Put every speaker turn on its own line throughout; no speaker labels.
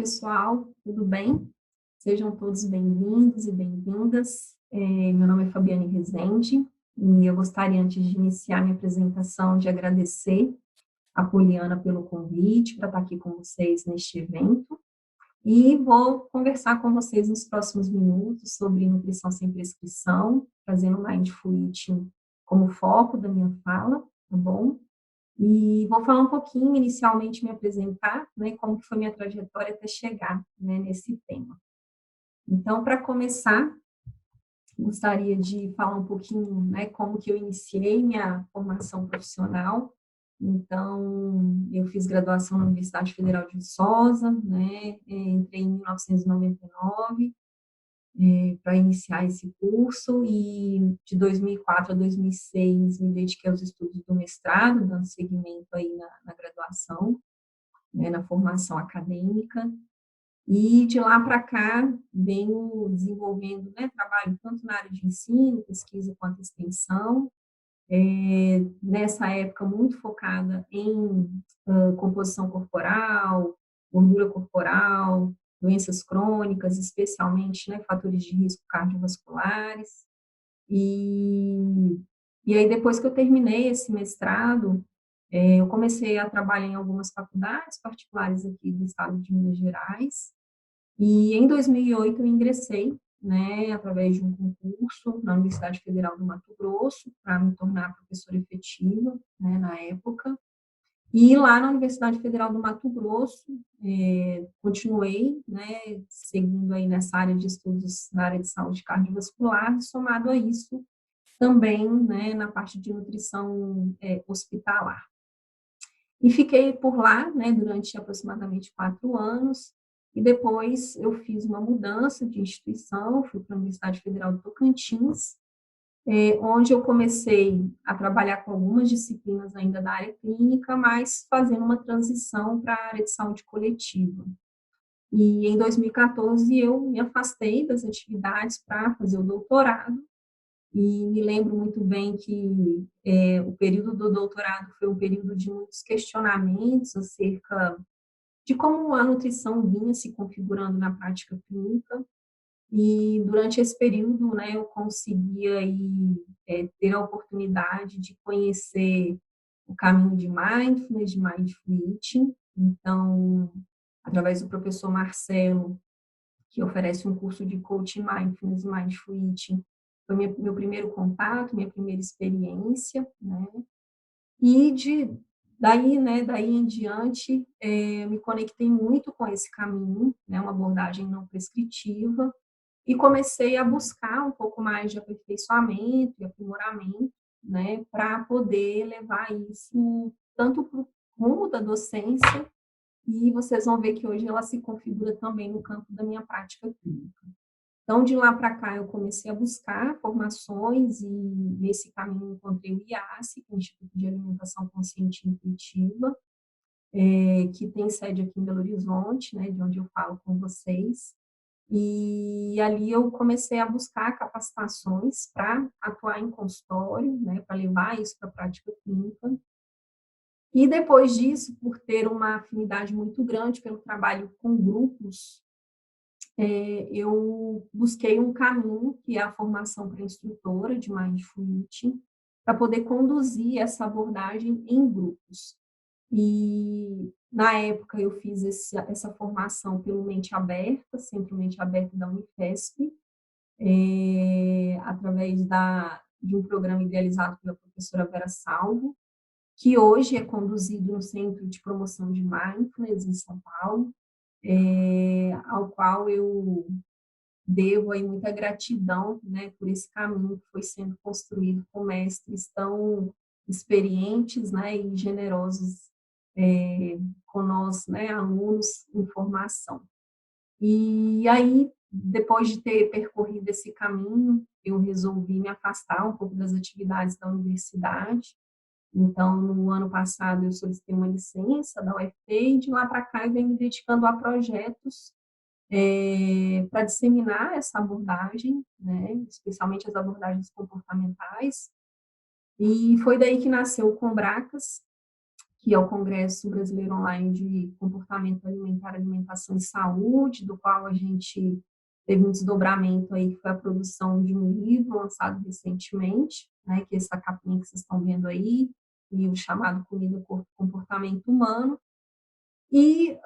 pessoal, tudo bem? Sejam todos bem-vindos e bem-vindas. Meu nome é Fabiane Rezende e eu gostaria, antes de iniciar minha apresentação, de agradecer a Poliana pelo convite para estar aqui com vocês neste evento e vou conversar com vocês nos próximos minutos sobre nutrição sem prescrição, trazendo o Mindful Eating como foco da minha fala, tá bom? E vou falar um pouquinho, inicialmente, me apresentar, né, como que foi minha trajetória até chegar, né, nesse tema. Então, para começar, gostaria de falar um pouquinho, né, como que eu iniciei minha formação profissional. Então, eu fiz graduação na Universidade Federal de Viçosa, né, entrei em 1999, para iniciar esse curso, e de 2004 a 2006 me dediquei aos estudos do mestrado, dando seguimento aí na graduação, né, na formação acadêmica, e de lá para cá venho desenvolvendo, né, trabalho tanto na área de ensino, pesquisa quanto extensão, nessa época muito focada em composição corporal, gordura corporal, doenças crônicas, especialmente, né, fatores de risco cardiovasculares. E, e aí, depois que eu terminei esse mestrado, eu comecei a trabalhar em algumas faculdades particulares aqui do estado de Minas Gerais, e em 2008 eu ingressei, né, através de um concurso na Universidade Federal do Mato Grosso, para me tornar professora efetiva, né, na época. E lá na Universidade Federal do Mato Grosso, continuei, né, seguindo aí nessa área de estudos na área de saúde cardiovascular, e somado a isso, também, né, na parte de nutrição hospitalar. E fiquei por lá, né, durante aproximadamente 4 anos, e depois eu fiz uma mudança de instituição, fui para a Universidade Federal do Tocantins, onde eu comecei a trabalhar com algumas disciplinas ainda da área clínica, mas fazendo uma transição para a área de saúde coletiva. E em 2014 eu me afastei das atividades para fazer o doutorado, e me lembro muito bem que o período do doutorado foi um período de muitos questionamentos acerca de como a nutrição vinha se configurando na prática clínica, e durante esse período, né, eu consegui aí, ter a oportunidade de conhecer o caminho de Mindfulness, de Mindful Eating. Então, através do professor Marcelo, que oferece um curso de Coaching Mindfulness e Mindful Eating, foi meu primeiro contato, minha primeira experiência, né? E daí, né, daí em diante, me conectei muito com esse caminho, né, uma abordagem não prescritiva, e comecei a buscar um pouco mais de aperfeiçoamento e aprimoramento, né, para poder levar isso tanto para o rumo da docência, e vocês vão ver que hoje ela se configura também no campo da minha prática clínica. Então, de lá para cá, eu comecei a buscar formações, e nesse caminho encontrei o IASC, que é o Instituto de Alimentação Consciente e Intuitiva, que tem sede aqui em Belo Horizonte, né, de onde eu falo com vocês. E ali eu comecei a buscar capacitações para atuar em consultório, né, para levar isso para a prática clínica. E depois disso, por ter uma afinidade muito grande pelo trabalho com grupos, eu busquei um caminho, que é a formação para instrutora de Mindful Eating, para poder conduzir essa abordagem em grupos. E, na época, eu fiz essa formação pelo Mente Aberta, Centro Mente Aberta da Unifesp, através de um programa idealizado pela professora Vera Salvo, que hoje é conduzido no Centro de Promoção de Mindfulness, em São Paulo, ao qual eu devo aí muita gratidão, né, por esse caminho que foi sendo construído com mestres tão experientes, né, e generosos com nós, né, alunos em formação. E aí, depois de ter percorrido esse caminho, eu resolvi me afastar um pouco das atividades da universidade. Então, no ano passado, eu solicitei uma licença da UFT, e de lá para cá eu venho me dedicando a projetos para disseminar essa abordagem, né, especialmente as abordagens comportamentais. E foi daí que nasceu o Combracas, que é o Congresso Brasileiro Online de Comportamento Alimentar, Alimentação e Saúde, do qual a gente teve um desdobramento aí, que foi a produção de um livro lançado recentemente, né, que é essa capinha que vocês estão vendo aí, livro chamado Comida, Corpo e Comportamento Humano, e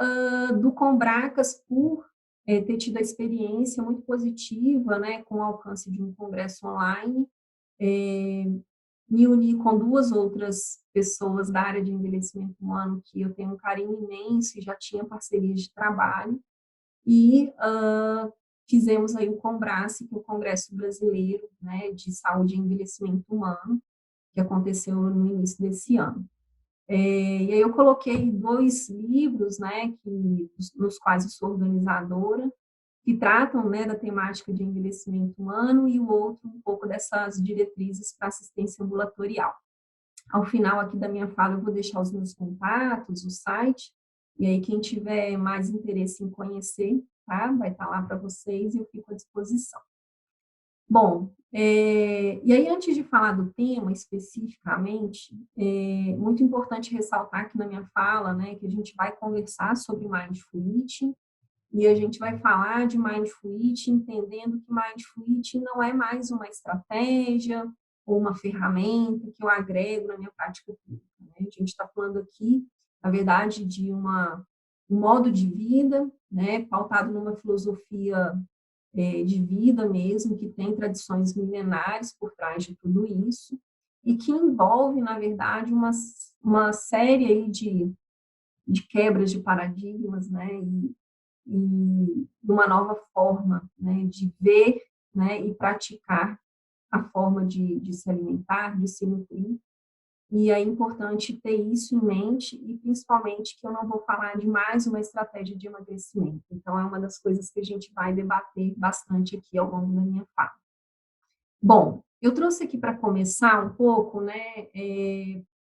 do Combracas, por ter tido a experiência muito positiva, né, com o alcance de um congresso online, me uni com duas outras pessoas da área de envelhecimento humano que eu tenho um carinho imenso e já tinha parcerias de trabalho, e fizemos aí o Combrace, que é o Congresso Brasileiro, né, de Saúde e Envelhecimento Humano, que aconteceu no início desse ano. E aí eu coloquei 2 livros, né, nos quais eu sou organizadora, que tratam, né, da temática de envelhecimento humano, e o outro um pouco dessas diretrizes para assistência ambulatorial. Ao final aqui da minha fala eu vou deixar os meus contatos, o site, e aí quem tiver mais interesse em conhecer, tá, vai estar lá para vocês e eu fico à disposição. Bom, e aí antes de falar do tema especificamente, é muito importante ressaltar aqui na minha fala, né, que a gente vai conversar sobre Mindful Eating, e a gente vai falar de Mindful Eating, entendendo que Mindful Eating não é mais uma estratégia ou uma ferramenta que eu agrego na minha prática clínica, né? A gente está falando aqui, na verdade, de um modo de vida, né, pautado numa filosofia de vida mesmo, que tem tradições milenares por trás de tudo isso, e que envolve, na verdade, uma série aí de quebras de paradigmas, né, e uma nova forma, né, de ver, né, e praticar a forma de se alimentar, de se nutrir. E é importante ter isso em mente, e principalmente que eu não vou falar de mais uma estratégia de emagrecimento. Então, é uma das coisas que a gente vai debater bastante aqui ao longo da minha fala. Bom, eu trouxe aqui para começar um pouco, né,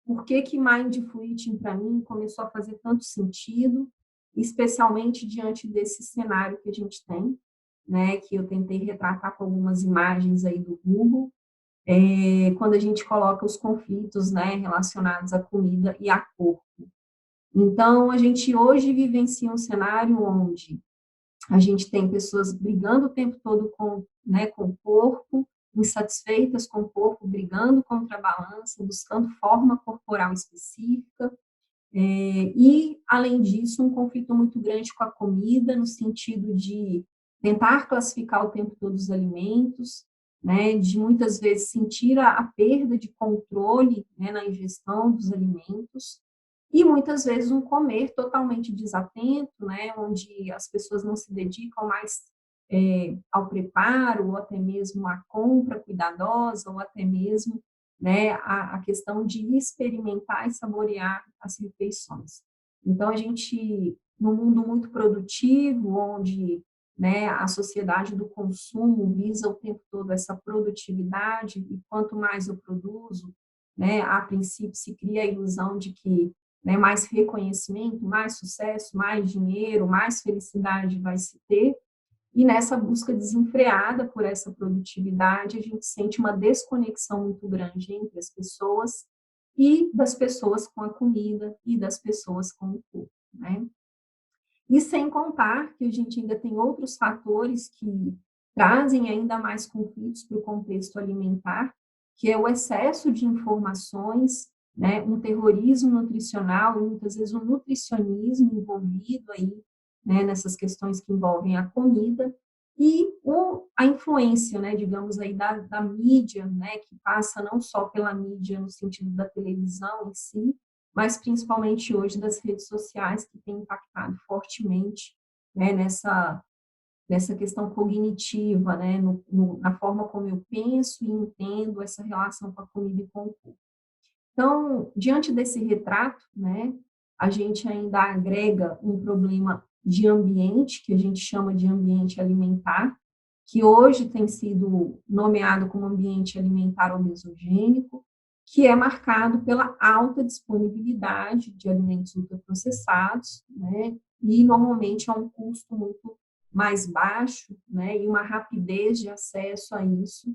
por que Mindful Eating para mim começou a fazer tanto sentido, especialmente diante desse cenário que a gente tem, né, que eu tentei retratar com algumas imagens aí do Google, quando a gente coloca os conflitos, né, relacionados à comida e a corpo. Então, a gente hoje vivencia um cenário onde a gente tem pessoas brigando o tempo todo com, né, com o corpo, insatisfeitas com o corpo, brigando contra a balança, buscando forma corporal específica, e, além disso, um conflito muito grande com a comida, no sentido de tentar classificar o tempo todo os alimentos, né, de muitas vezes sentir a perda de controle, né, na ingestão dos alimentos, e muitas vezes um comer totalmente desatento, né, onde as pessoas não se dedicam mais ao preparo, ou até mesmo à compra cuidadosa, ou até mesmo, né, a questão de experimentar e saborear as refeições. Então, a gente, num mundo muito produtivo, onde, né, a sociedade do consumo visa o tempo todo essa produtividade, e quanto mais eu produzo, né, a princípio se cria a ilusão de que, né, mais reconhecimento, mais sucesso, mais dinheiro, mais felicidade vai se ter, e nessa busca desenfreada por essa produtividade, a gente sente uma desconexão muito grande entre as pessoas, e das pessoas com a comida, e das pessoas com o corpo, né? E sem contar que a gente ainda tem outros fatores que trazem ainda mais conflitos para o contexto alimentar, que é o excesso de informações, né, um terrorismo nutricional e muitas vezes um nutricionismo envolvido aí, né, nessas questões que envolvem a comida, e a influência, né, digamos aí, da mídia, né, que passa não só pela mídia no sentido da televisão em si, mas principalmente hoje das redes sociais, que tem impactado fortemente, né, nessa questão cognitiva, né, na forma como eu penso e entendo essa relação com a comida e com o corpo. Então, diante desse retrato, né, a gente ainda agrega um problema de ambiente, que a gente chama de ambiente alimentar, que hoje tem sido nomeado como ambiente alimentar obesogênico, que é marcado pela alta disponibilidade de alimentos ultraprocessados, né, e normalmente a um custo muito mais baixo, né, e uma rapidez de acesso a isso,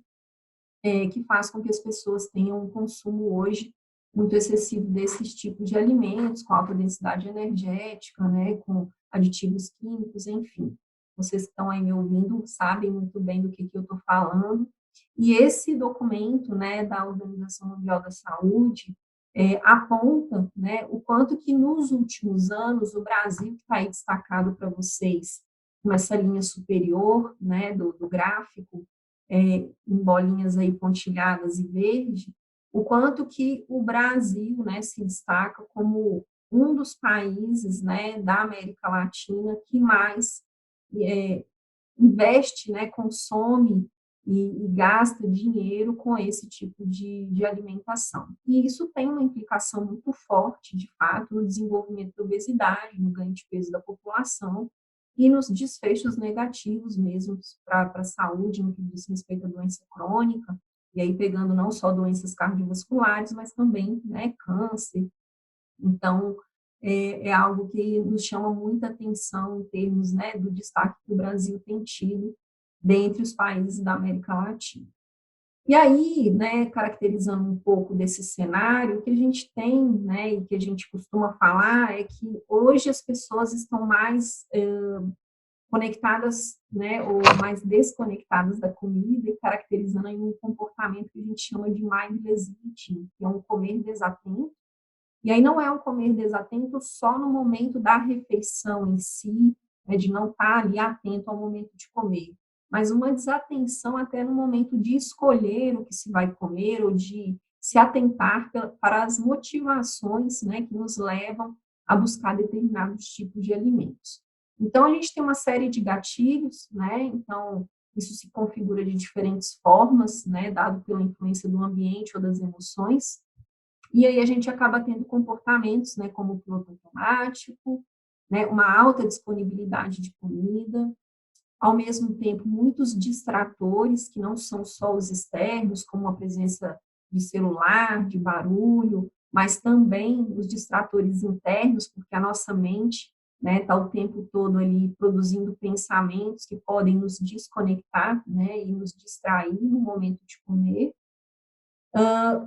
que faz com que as pessoas tenham um consumo hoje muito excessivo desses tipos de alimentos, com alta densidade energética, né, com aditivos químicos, enfim. Vocês que estão aí me ouvindo sabem muito bem do que eu estou falando. E esse documento, né, da Organização Mundial da Saúde, aponta, né, o quanto que nos últimos anos o Brasil, que está aí destacado para vocês, com essa linha superior, né, do gráfico, em bolinhas aí pontilhadas e verde, o quanto que o Brasil, né, se destaca como um dos países, né, da América Latina que mais investe, né, consome e gasta dinheiro com esse tipo de alimentação. E isso tem uma implicação muito forte, de fato, no desenvolvimento da obesidade, no ganho de peso da população e nos desfechos negativos mesmo para a saúde, no que diz respeito à doença crônica, e aí pegando não só doenças cardiovasculares, mas também, né, câncer. Então, é algo que nos chama muita atenção em termos, né, do destaque que o Brasil tem tido dentre os países da América Latina. E aí, né, caracterizando um pouco desse cenário, o que a gente tem, né, e que a gente costuma falar é que hoje as pessoas estão mais conectadas, né, ou mais desconectadas da comida e caracterizando aí um comportamento que a gente chama de mindless eating, que é um comer desatento. E aí não é um comer desatento só no momento da refeição em si, né, de não estar ali atento ao momento de comer, mas uma desatenção até no momento de escolher o que se vai comer ou de se atentar para as motivações, né, que nos levam a buscar determinados tipos de alimentos. Então, a gente tem uma série de gatilhos, né, então isso se configura de diferentes formas, né, dado pela influência do ambiente ou das emoções, e aí a gente acaba tendo comportamentos, né, como o piloto automático, né, uma alta disponibilidade de comida, ao mesmo tempo muitos distratores, que não são só os externos, como a presença de celular, de barulho, mas também os distratores internos, porque a nossa mente, né, está o tempo todo ali produzindo pensamentos que podem nos desconectar, né, e nos distrair no momento de comer.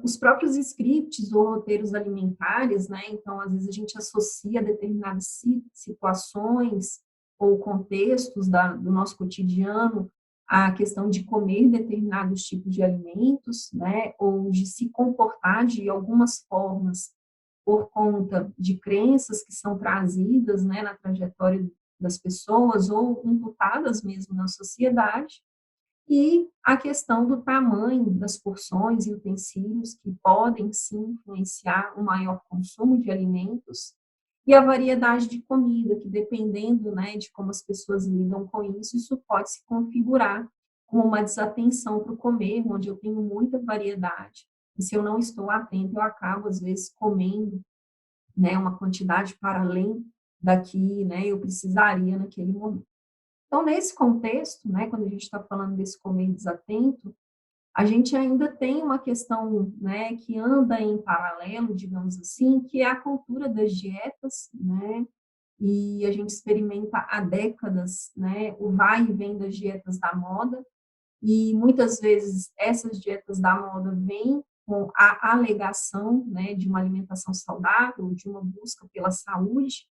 Os próprios scripts ou roteiros alimentares, né? Então, às vezes a gente associa determinadas situações ou contextos do nosso cotidiano à questão de comer determinados tipos de alimentos, né? Ou de se comportar de algumas formas por conta de crenças que são trazidas, né, na trajetória das pessoas ou imputadas mesmo na sociedade. E a questão do tamanho das porções e utensílios, que podem sim influenciar o maior consumo de alimentos, e a variedade de comida, que dependendo, né, de como as pessoas lidam com isso pode se configurar como uma desatenção para o comer, onde eu tenho muita variedade, e se eu não estou atento, eu acabo, às vezes, comendo, né, uma quantidade para além da que, né, eu precisaria naquele momento. Então, nesse contexto, né, quando a gente está falando desse comer desatento, a gente ainda tem uma questão, né, que anda em paralelo, digamos assim, que é a cultura das dietas, né, e a gente experimenta há décadas, né, o vai e vem das dietas da moda, e muitas vezes essas dietas da moda vêm com a alegação, né, de uma alimentação saudável, de uma busca pela saúde,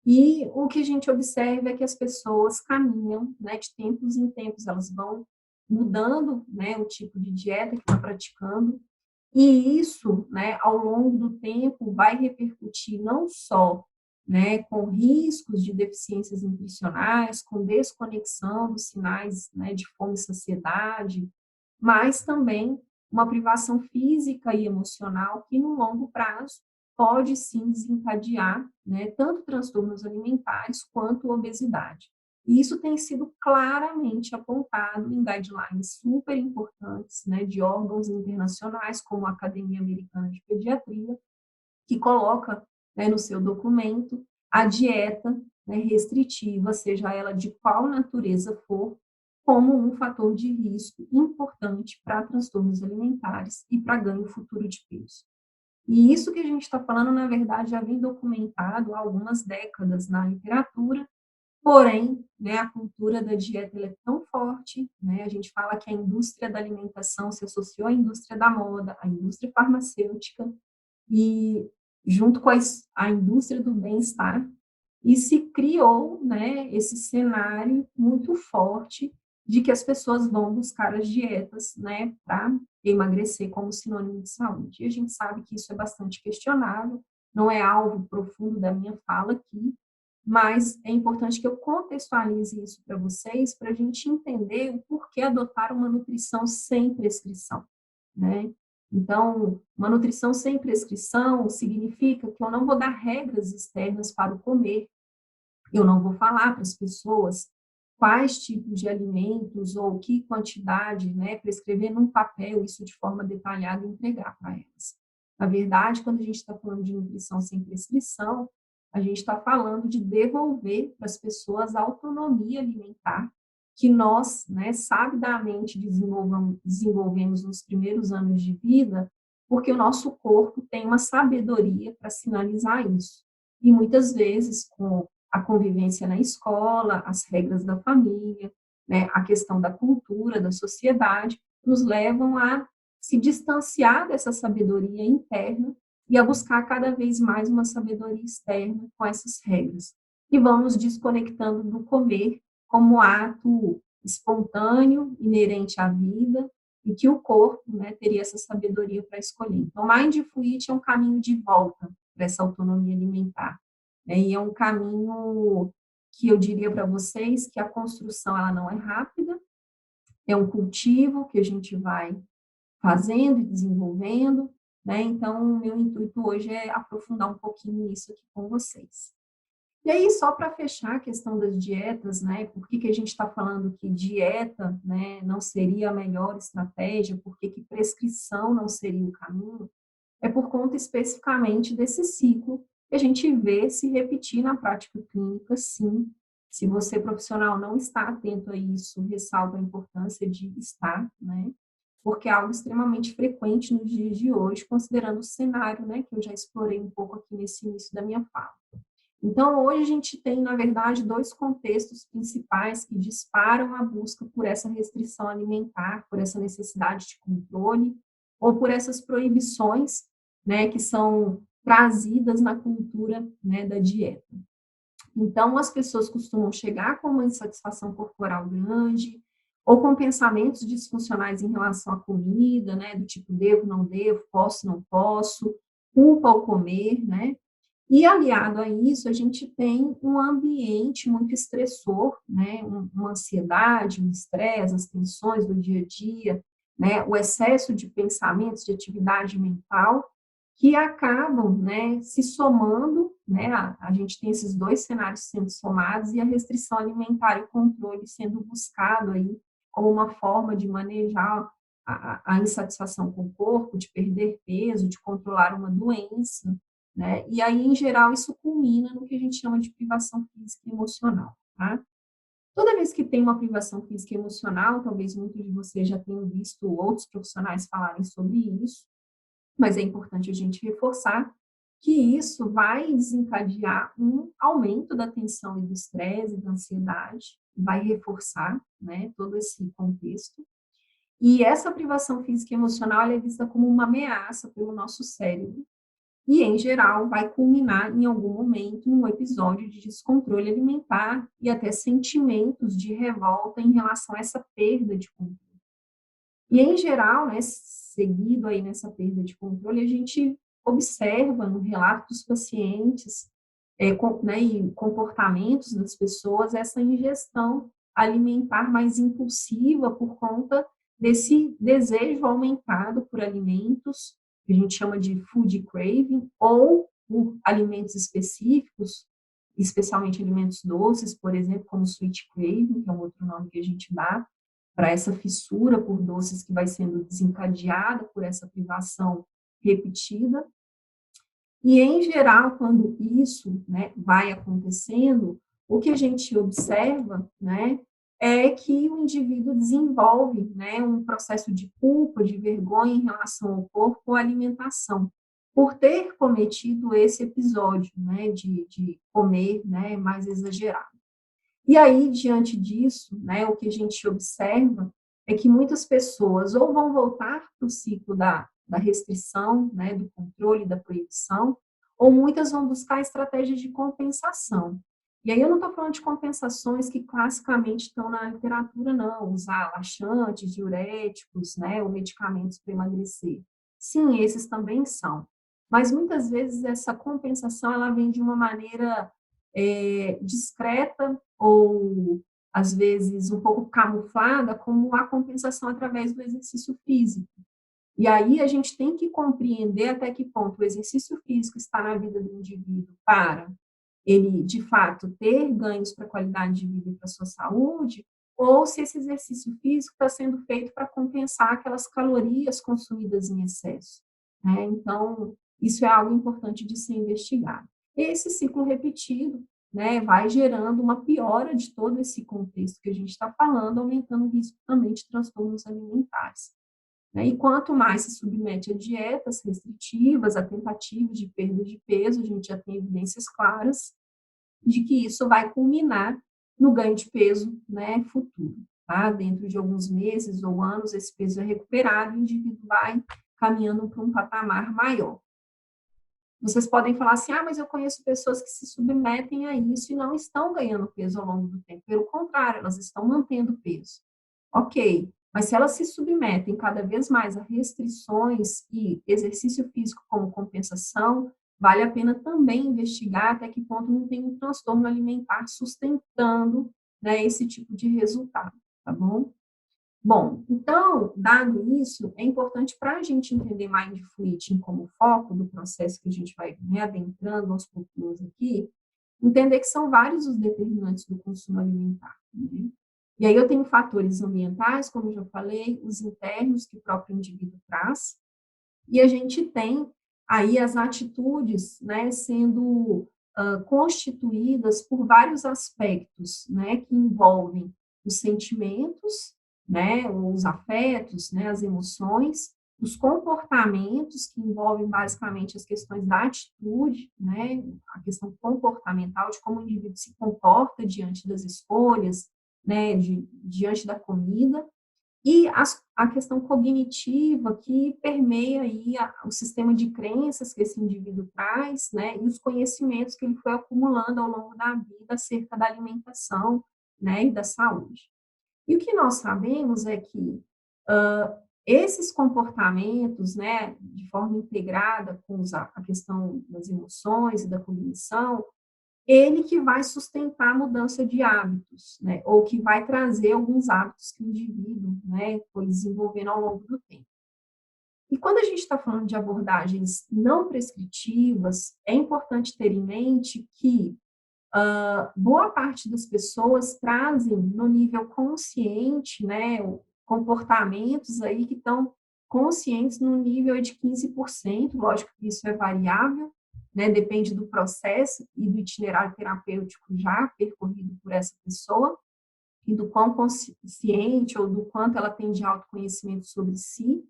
e o que a gente observa é que as pessoas caminham, né, de tempos em tempos, elas vão mudando, né, o tipo de dieta que estão praticando, e isso, né, ao longo do tempo, vai repercutir não só, né, com riscos de deficiências nutricionais, com desconexão dos sinais, né, de fome e saciedade, mas também uma privação física e emocional que, no longo prazo, pode sim desencadear, né, tanto transtornos alimentares quanto obesidade. E isso tem sido claramente apontado em guidelines super importantes, né, de órgãos internacionais, como a Academia Americana de Pediatria, que coloca, né, no seu documento a dieta, né, restritiva, seja ela de qual natureza for, como um fator de risco importante para transtornos alimentares e para ganho futuro de peso. E isso que a gente está falando, na verdade, já vem documentado há algumas décadas na literatura, porém, né, a cultura da dieta ela é tão forte, né, a gente fala que a indústria da alimentação se associou à indústria da moda, à indústria farmacêutica, e junto com a indústria do bem-estar, e se criou, né, esse cenário muito forte de que as pessoas vão buscar as dietas, né, para emagrecer como sinônimo de saúde. E a gente sabe que isso é bastante questionável, não é alvo profundo da minha fala aqui, mas é importante que eu contextualize isso para vocês, para a gente entender o porquê adotar uma nutrição sem prescrição, né? Então, uma nutrição sem prescrição significa que eu não vou dar regras externas para o comer, eu não vou falar para as pessoas quais tipos de alimentos ou que quantidade, né, prescrever num papel isso de forma detalhada e entregar para elas. Na verdade, quando a gente está falando de nutrição sem prescrição, a gente está falando de devolver para as pessoas a autonomia alimentar que nós, né, sabidamente desenvolvemos nos primeiros anos de vida, porque o nosso corpo tem uma sabedoria para sinalizar isso. E muitas vezes, com a convivência na escola, as regras da família, né, a questão da cultura, da sociedade, nos levam a se distanciar dessa sabedoria interna e a buscar cada vez mais uma sabedoria externa com essas regras. E vão nos desconectando do comer como ato espontâneo, inerente à vida, e que o corpo, né, teria essa sabedoria para escolher. Então, Mindful Eating é um caminho de volta para essa autonomia alimentar. E é um caminho que eu diria para vocês que a construção ela não é rápida, é um cultivo que a gente vai fazendo e desenvolvendo, né? Então, o meu intuito hoje é aprofundar um pouquinho nisso aqui com vocês. E aí, só para fechar a questão das dietas, né? Por que a gente está falando que dieta, né, não seria a melhor estratégia? Por que prescrição não seria o caminho? É por conta especificamente desse ciclo que a gente vê se repetir na prática clínica, sim. Se você, profissional, não está atento a isso, ressalta a importância de estar, né? Porque é algo extremamente frequente nos dias de hoje, considerando o cenário, né, que eu já explorei um pouco aqui nesse início da minha fala. Então, hoje a gente tem, na verdade, dois contextos principais que disparam a busca por essa restrição alimentar, por essa necessidade de controle, ou por essas proibições, né, que são trazidas na cultura, né, da dieta. Então, as pessoas costumam chegar com uma insatisfação corporal grande, ou com pensamentos disfuncionais em relação à comida, né, do tipo, devo, não devo, posso, não posso, culpa ao comer, né, e aliado a isso, a gente tem um ambiente muito estressor, né? Uma ansiedade, um estresse, as tensões do dia a dia, né? O excesso de pensamentos, de atividade mental, que acabam, né, se somando, né? A gente tem esses dois cenários sendo somados e a restrição alimentar e o controle sendo buscado aí como uma forma de manejar a insatisfação com o corpo, de perder peso, de controlar uma doença, né? E aí, em geral, isso culmina no que a gente chama de privação física e emocional, tá? Toda vez que tem uma privação física e emocional, talvez muitos de vocês já tenham visto outros profissionais falarem sobre isso, mas é importante a gente reforçar que isso vai desencadear um aumento da tensão e do estresse e da ansiedade, vai reforçar, né, todo esse contexto. E essa privação física e emocional é vista como uma ameaça pelo nosso cérebro, e, em geral, vai culminar em algum momento num episódio de descontrole alimentar e até sentimentos de revolta em relação a essa perda de controle. E, em geral, né, seguido aí nessa perda de controle, a gente observa no relato dos pacientes né, e comportamentos das pessoas essa ingestão alimentar mais impulsiva por conta desse desejo aumentado por alimentos, que a gente chama de food craving, ou por alimentos específicos, especialmente alimentos doces, por exemplo, como sweet craving, que é um outro nome que a gente dá, para essa fissura por doces que vai sendo desencadeada por essa privação repetida. E, em geral, quando isso, né, vai acontecendo, o que a gente observa, né, é que o indivíduo desenvolve, né, um processo de culpa, de vergonha em relação ao corpo ou à alimentação, por ter cometido esse episódio, né, de comer, né, mais exagerado. E aí, diante disso, né, o que a gente observa é que muitas pessoas ou vão voltar para o ciclo da restrição, né, do controle, da proibição, ou muitas vão buscar estratégias de compensação. E aí eu não estou falando de compensações que classicamente estão na literatura, não, usar laxantes, diuréticos, né, ou medicamentos para emagrecer. Sim, esses também são. Mas muitas vezes essa compensação ela vem de uma maneira discreta ou às vezes um pouco camuflada como a compensação através do exercício físico. E aí a gente tem que compreender até que ponto o exercício físico está na vida do indivíduo para ele, de fato, ter ganhos para a qualidade de vida e para a sua saúde, ou se esse exercício físico está sendo feito para compensar aquelas calorias consumidas em excesso, né? Então, isso é algo importante de ser investigado. Esse ciclo repetido, né, vai gerando uma piora de todo esse contexto que a gente está falando, aumentando o risco também de transtornos alimentares, né? E quanto mais se submete a dietas restritivas, a tentativas de perda de peso, a gente já tem evidências claras de que isso vai culminar no ganho de peso, né, futuro, tá? Dentro de alguns meses ou anos, esse peso é recuperado e o indivíduo vai caminhando para um patamar maior. Vocês podem falar assim, mas eu conheço pessoas que se submetem a isso e não estão ganhando peso ao longo do tempo. Pelo contrário, elas estão mantendo peso. Ok, mas se elas se submetem cada vez mais a restrições e exercício físico como compensação, vale a pena também investigar até que ponto não tem um transtorno alimentar sustentando, né, esse tipo de resultado, tá bom? Bom, então, dado isso, é importante para a gente entender Mindful Eating como foco do processo que a gente vai, né, adentrando aos pouquinhos aqui, entender que são vários os determinantes do consumo alimentar, né? E aí eu tenho fatores ambientais, como eu já falei, os internos que o próprio indivíduo traz, e a gente tem aí as atitudes, né, sendo constituídas por vários aspectos, né, que envolvem os sentimentos, né, os afetos, né, as emoções, os comportamentos, que envolvem basicamente as questões da atitude, né, a questão comportamental, de como o indivíduo se comporta diante das escolhas, né, diante da comida, e a questão cognitiva que permeia aí o sistema de crenças que esse indivíduo traz, né, e os conhecimentos que ele foi acumulando ao longo da vida acerca da alimentação, né, e da saúde. E o que nós sabemos é que esses comportamentos, né, de forma integrada com a questão das emoções e da cognição, ele que vai sustentar a mudança de hábitos, né, ou que vai trazer alguns hábitos que o indivíduo, né, foi desenvolvendo ao longo do tempo. E quando a gente está falando de abordagens não prescritivas, é importante ter em mente que boa parte das pessoas trazem no nível consciente, né, comportamentos aí que estão conscientes no nível de 15%, lógico que isso é variável, né, depende do processo e do itinerário terapêutico já percorrido por essa pessoa, e do quão consciente ou do quanto ela tem de autoconhecimento sobre si,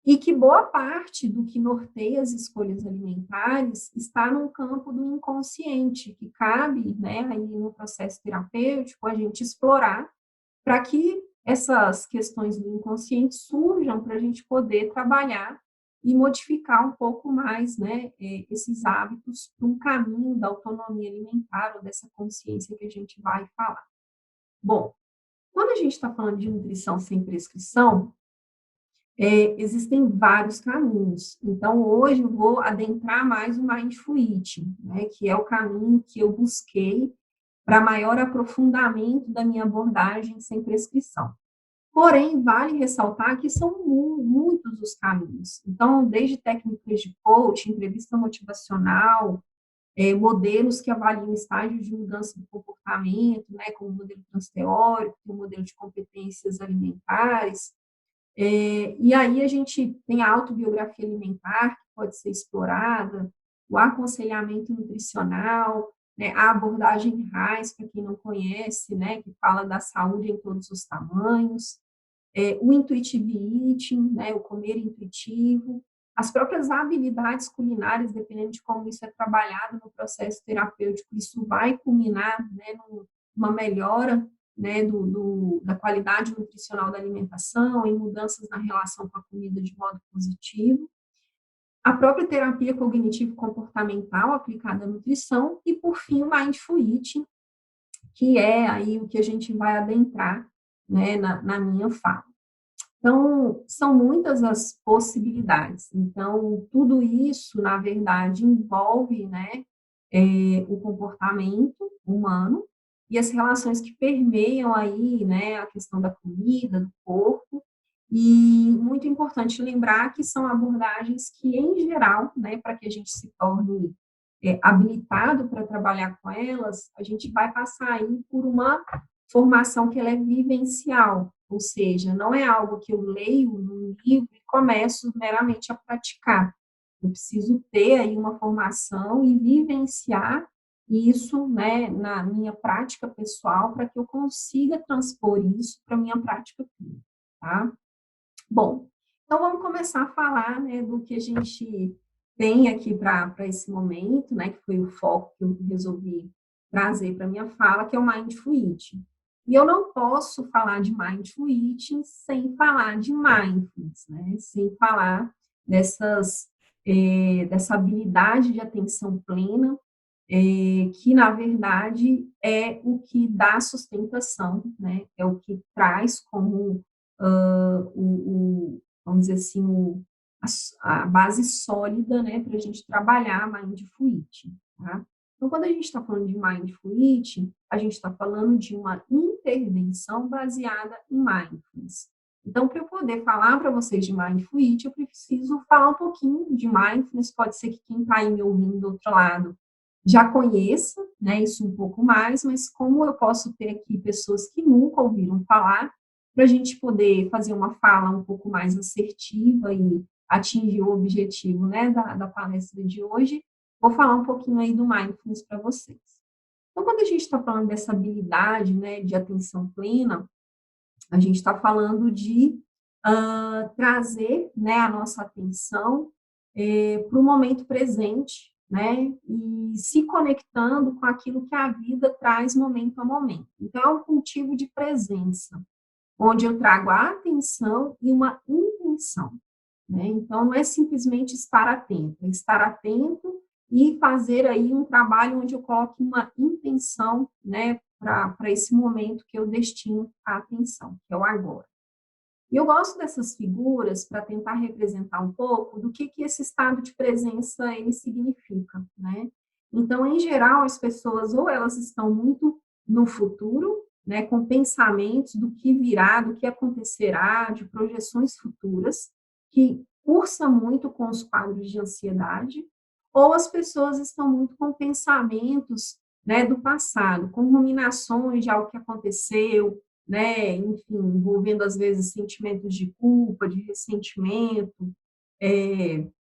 e que boa parte do que norteia as escolhas alimentares está no campo do inconsciente, que cabe, né, aí no processo terapêutico a gente explorar para que essas questões do inconsciente surjam para a gente poder trabalhar e modificar um pouco mais, né, esses hábitos para um caminho da autonomia alimentar ou dessa consciência que a gente vai falar. Bom, quando a gente está falando de nutrição sem prescrição, existem vários caminhos. Então, hoje eu vou adentrar mais o Mindful Eating, né, que é o caminho que eu busquei para maior aprofundamento da minha abordagem sem prescrição. Porém, vale ressaltar que são muitos os caminhos. Então, desde técnicas de coaching, entrevista motivacional, modelos que avaliam estágios de mudança do comportamento, né, como o modelo transteórico, o modelo de competências alimentares, e aí a gente tem a autobiografia alimentar, que pode ser explorada, o aconselhamento nutricional, né, a abordagem RAIS, para quem não conhece, né, que fala da saúde em todos os tamanhos, o intuitive eating, né, o comer intuitivo, as próprias habilidades culinárias, dependendo de como isso é trabalhado no processo terapêutico, isso vai culminar, né, numa melhora né, da qualidade nutricional da alimentação, em mudanças na relação com a comida de modo positivo, a própria terapia cognitivo-comportamental aplicada à nutrição e, por fim, o Mindful Eating, que é aí o que a gente vai adentrar, né, na minha fala. Então, são muitas as possibilidades. Então, tudo isso, na verdade, envolve, né, o comportamento humano e as relações que permeiam aí, né, a questão da comida, do corpo. E muito importante lembrar que são abordagens que, em geral, né, para que a gente se torne habilitado para trabalhar com elas, a gente vai passar aí por uma formação que ela é vivencial, ou seja, não é algo que eu leio num livro e começo meramente a praticar. Eu preciso ter aí uma formação e vivenciar isso, né, na minha prática pessoal para que eu consiga transpor isso para a minha prática clínica, tá? Bom, então vamos começar a falar, né, do que a gente tem aqui para esse momento, né, que foi o foco que eu resolvi trazer para minha fala, que é o Mindful Eating. E eu não posso falar de Mindful Eating sem falar de Mindfulness, né, sem falar dessa habilidade de atenção plena, que, na verdade, é o que dá sustentação, né, é o que traz como vamos dizer assim, a base sólida, né, para a gente trabalhar Mindful Eating, tá? Então, quando a gente está falando de Mindful Eating, a gente está falando de uma intervenção baseada em Mindfulness. Então, para eu poder falar para vocês de Mindful Eating, eu preciso falar um pouquinho de Mindfulness, pode ser que quem está aí me ouvindo do outro lado já conheça, né, isso um pouco mais, mas como eu posso ter aqui pessoas que nunca ouviram falar, para a gente poder fazer uma fala um pouco mais assertiva e atingir o objetivo, né, da palestra de hoje, vou falar um pouquinho aí do Mindfulness para vocês. Então, quando a gente está falando dessa habilidade, né, de atenção plena, a gente está falando de trazer, né, a nossa atenção para o momento presente, né, e se conectando com aquilo que a vida traz momento a momento. Então, é um cultivo de presença, onde eu trago a atenção e uma intenção, né? Então, não é simplesmente estar atento, é estar atento e fazer aí um trabalho onde eu coloque uma intenção, né, para esse momento que eu destino a atenção, que é o agora. E eu gosto dessas figuras para tentar representar um pouco do que esse estado de presença ele significa, né? Então, em geral, as pessoas ou elas estão muito no futuro, né, com pensamentos do que virá, do que acontecerá, de projeções futuras, que cursa muito com os quadros de ansiedade, ou as pessoas estão muito com pensamentos, né, do passado, com ruminações de algo que aconteceu, né, enfim, envolvendo às vezes sentimentos de culpa, de ressentimento,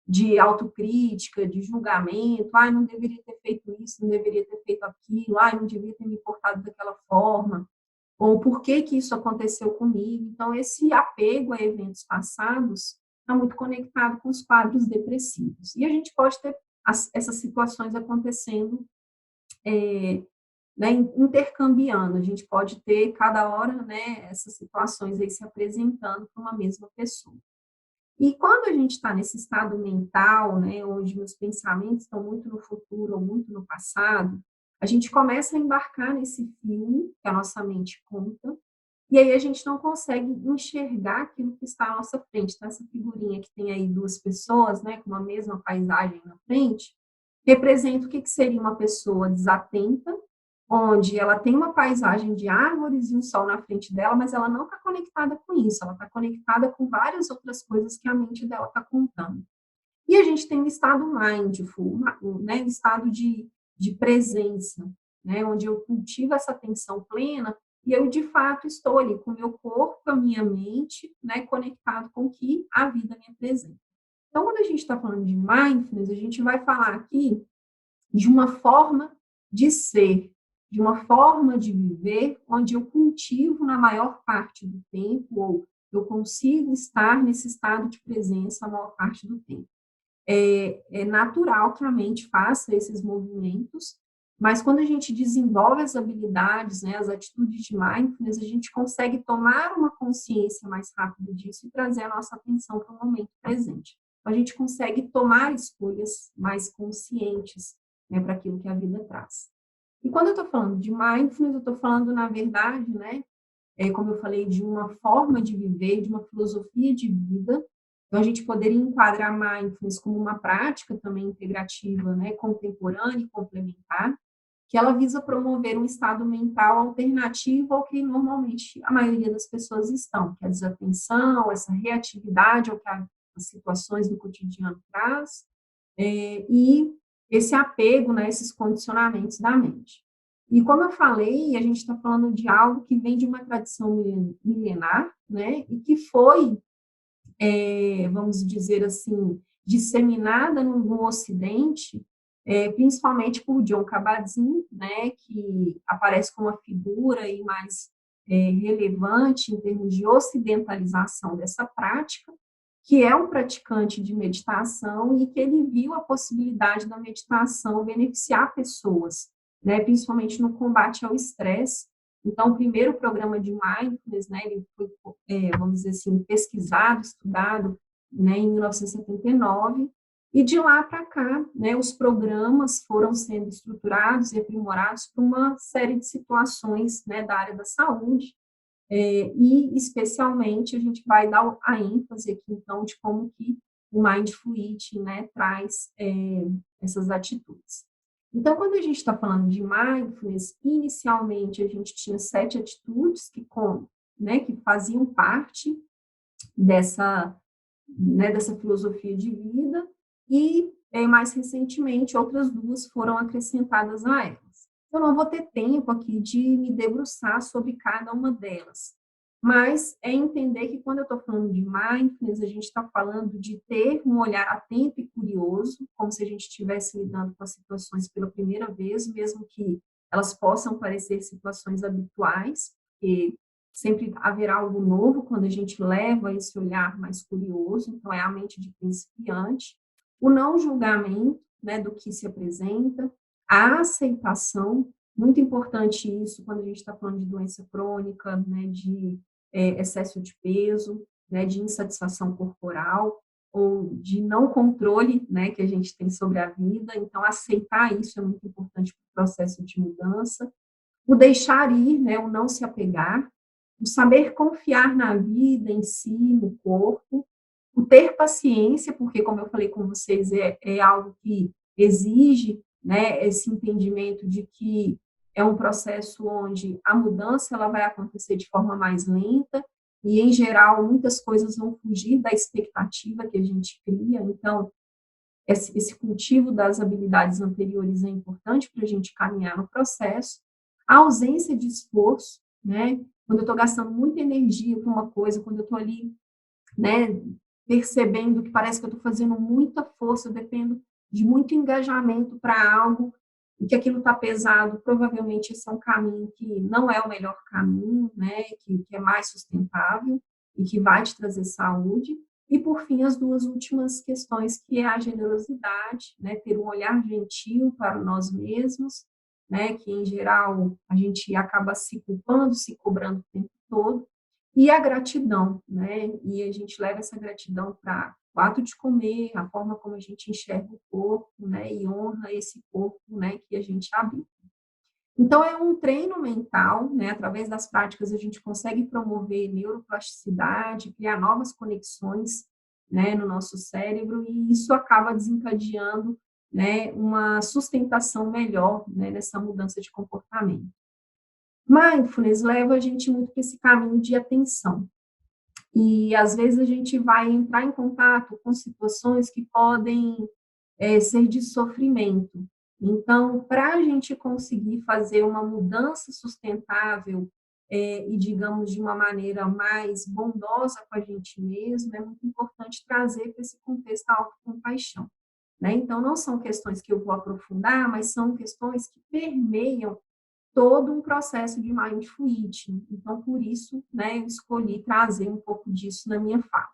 de autocrítica, de julgamento, ai, não deveria ter feito isso, não deveria ter feito aquilo, ai, não devia ter me portado daquela forma, ou por que que isso aconteceu comigo. Então, esse apego a eventos passados está muito conectado com os quadros depressivos. E a gente pode ter essas situações acontecendo né, intercambiando, a gente pode ter cada hora, né, essas situações aí se apresentando para uma mesma pessoa. E quando a gente está nesse estado mental, né, onde meus pensamentos estão muito no futuro ou muito no passado, a gente começa a embarcar nesse filme que a nossa mente conta, e aí a gente não consegue enxergar aquilo que está à nossa frente. Então, essa figurinha que tem aí duas pessoas, né, com uma mesma paisagem na frente, representa o que seria uma pessoa desatenta, onde ela tem uma paisagem de árvores e um sol na frente dela, mas ela não está conectada com isso, ela está conectada com várias outras coisas que a mente dela está contando. E a gente tem o estado mindful, né, o estado de presença, né, onde eu cultivo essa atenção plena e eu, de fato, estou ali com o meu corpo, a minha mente, né, conectado com o que a vida me apresenta. Então, quando a gente está falando de mindfulness, a gente vai falar aqui de uma forma de ser, de uma forma de viver, onde eu cultivo na maior parte do tempo, ou eu consigo estar nesse estado de presença a maior parte do tempo. É natural que a mente faça esses movimentos, mas quando a gente desenvolve as habilidades, né, as atitudes de mindfulness, a gente consegue tomar uma consciência mais rápida disso e trazer a nossa atenção para o momento presente. Então, a gente consegue tomar escolhas mais conscientes, né, para aquilo que a vida traz. E quando eu estou falando de mindfulness, eu estou falando, na verdade, né, como eu falei, de uma forma de viver, de uma filosofia de vida. Então, a gente poderia enquadrar mindfulness como uma prática também integrativa, né, contemporânea e complementar, que ela visa promover um estado mental alternativo ao que normalmente a maioria das pessoas estão, que é a desatenção, essa reatividade ao que as situações do cotidiano traz, e esse apego, né, esses condicionamentos da mente. E como eu falei, a gente está falando de algo que vem de uma tradição milenar, né, e que foi, vamos dizer assim, disseminada no Ocidente, principalmente por John Kabat-Zinn, né, que aparece como a figura e mais relevante em termos de ocidentalização dessa prática, que é um praticante de meditação e que ele viu a possibilidade da meditação beneficiar pessoas, né, principalmente no combate ao estresse. Então, o primeiro programa de mindfulness, né, ele foi, vamos dizer assim, pesquisado, estudado, né, em 1979, e de lá para cá, né, os programas foram sendo estruturados e aprimorados para uma série de situações, né, da área da saúde, e especialmente a gente vai dar a ênfase aqui, então, de como que o Mindful Eating, né, traz essas atitudes. Então, quando a gente está falando de mindfulness, inicialmente a gente tinha 7 atitudes né, que faziam parte dessa, né, dessa filosofia de vida, e mais recentemente outras 2 foram acrescentadas a elas. Eu não vou ter tempo aqui de me debruçar sobre cada uma delas, mas é entender que quando eu estou falando de mindfulness, a gente está falando de ter um olhar atento e curioso, como se a gente estivesse lidando com as situações pela primeira vez, mesmo que elas possam parecer situações habituais, porque sempre haverá algo novo quando a gente leva esse olhar mais curioso, então é a mente de principiante, o não julgamento, né, do que se apresenta, a aceitação, muito importante isso quando a gente está falando de doença crônica, né, de excesso de peso, né, de insatisfação corporal, ou de não controle, né, que a gente tem sobre a vida, então aceitar isso é muito importante para o processo de mudança, o deixar ir, né, o não se apegar, o saber confiar na vida, em si, no corpo, o ter paciência, porque, como eu falei com vocês, é algo que exige, né, esse entendimento de que é um processo onde a mudança ela vai acontecer de forma mais lenta e, em geral, muitas coisas vão fugir da expectativa que a gente cria. Então, esse cultivo das habilidades anteriores é importante para a gente caminhar no processo. A ausência de esforço, né? Quando eu estou gastando muita energia para uma coisa, quando eu estou ali, né, percebendo que parece que eu estou fazendo muita força, eu dependo de muito engajamento para algo e que aquilo está pesado, provavelmente esse é um caminho que não é o melhor caminho, né, que é mais sustentável e que vai te trazer saúde. E, por fim, as 2 últimas questões, que é a generosidade, né, ter um olhar gentil para nós mesmos, né, que, em geral, a gente acaba se culpando, se cobrando o tempo todo, e a gratidão, né? E a gente leva essa gratidão para o ato de comer, a forma como a gente enxerga o corpo, né? E honra esse corpo, né? Que a gente habita. Então, é um treino mental, né? Através das práticas, a gente consegue promover neuroplasticidade, criar novas conexões, né? No nosso cérebro, e isso acaba desencadeando, né? Uma sustentação melhor, né? Nessa mudança de comportamento. Mindfulness leva a gente muito para esse caminho de atenção. E, às vezes, a gente vai entrar em contato com situações que podem ser de sofrimento. Então, para a gente conseguir fazer uma mudança sustentável e, digamos, de uma maneira mais bondosa com a gente mesmo, é muito importante trazer para esse contexto a autocompaixão, né? Então, não são questões que eu vou aprofundar, mas são questões que permeiam todo um processo de mindful eating. Então, por isso, né, eu escolhi trazer um pouco disso na minha fala.